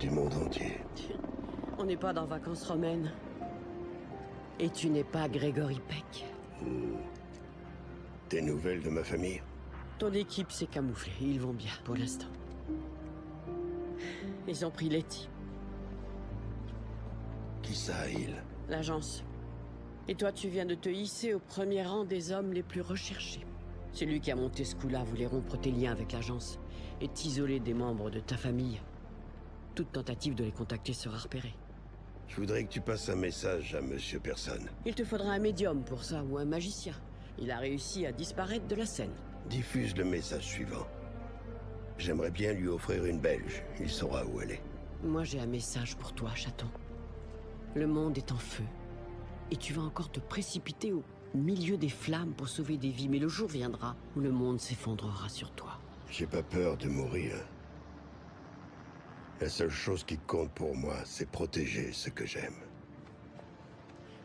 du monde entier. On n'est pas dans vacances romaines. Et tu n'es pas Grégory Peck. Des nouvelles de ma famille? Ton équipe s'est camouflée. Ils vont bien, pour l'instant. Ils ont pris Letty, Qui ça, il? l'agence. Et toi, tu viens de te hisser au premier rang des hommes les plus recherchés. Celui qui a monté ce coup-là voulait rompre tes liens avec l'agence et t'isoler des membres de ta famille. Toute tentative de les contacter sera repérée. Je voudrais que tu passes un message à Monsieur Personne. Il te faudra un médium pour ça, ou un magicien. Il a réussi à disparaître de la scène. Diffuse le message suivant. J'aimerais bien lui offrir une belge. Il saura où elle est. Moi, j'ai un message pour toi, chaton. Le monde est en feu. Et tu vas encore te précipiter au milieu des flammes pour sauver des vies. Mais le jour viendra où le monde s'effondrera sur toi. J'ai pas peur de mourir. La seule chose qui compte pour moi, c'est protéger ce que j'aime.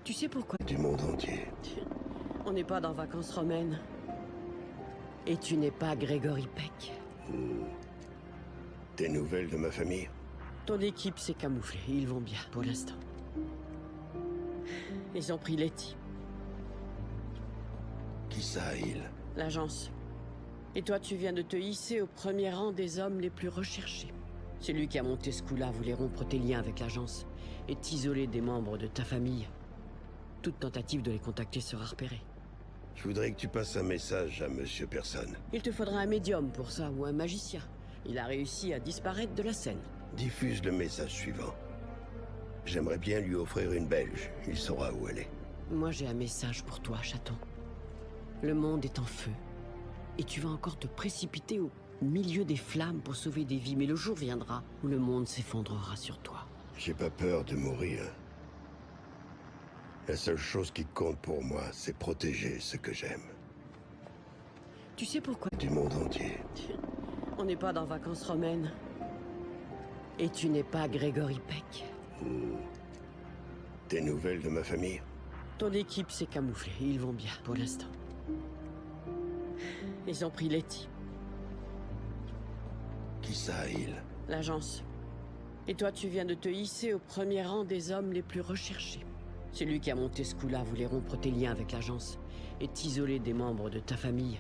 Tu sais pourquoi? Du monde entier. On n'est pas dans vacances romaines. Et tu n'es pas Grégory Peck. Des nouvelles de ma famille? Ton équipe s'est camouflée. Ils vont bien, pour l'instant. Ils ont pris Letty, Qui ça, il? l'agence. Et toi, tu viens de te hisser au premier rang des hommes les plus recherchés. Celui qui a monté ce coup-là voulait rompre tes liens avec l'agence et t'isoler des membres de ta famille. Toute tentative de les contacter sera repérée. Je voudrais que tu passes un message à Monsieur Personne. Il te faudra un médium pour ça, ou un magicien. Il a réussi à disparaître de la scène. Diffuse le message suivant. J'aimerais bien lui offrir une belge. Il saura où elle est. Moi, j'ai un message pour toi, chaton. Le monde est en feu. Et tu vas encore te précipiter au milieu des flammes pour sauver des vies. Mais le jour viendra où le monde s'effondrera sur toi. J'ai pas peur de mourir. La seule chose qui compte pour moi, c'est protéger ce que j'aime. Tu sais pourquoi? Du monde entier. On n'est pas dans vacances romaines. Et tu n'es pas Grégory Peck. Des nouvelles de ma famille? Ton équipe s'est camouflée. Ils vont bien, pour l'instant. Ils ont pris Letty, Qui ça, il? l'agence. Et toi, tu viens de te hisser au premier rang des hommes les plus recherchés. Celui qui a monté ce coup-là voulait rompre tes liens avec l'agence et t'isoler des membres de ta famille.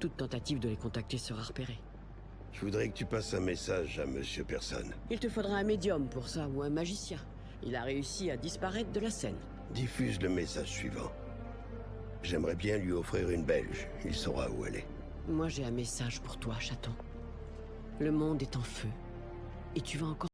Toute tentative de les contacter sera repérée. Je voudrais que tu passes un message à Monsieur Personne. Il te faudra un médium pour ça, ou un magicien. Il a réussi à disparaître de la scène. Diffuse le message suivant. J'aimerais bien lui offrir une belge. Il saura où elle est. Moi, j'ai un message pour toi, chaton. Le monde est en feu. Et tu vas encore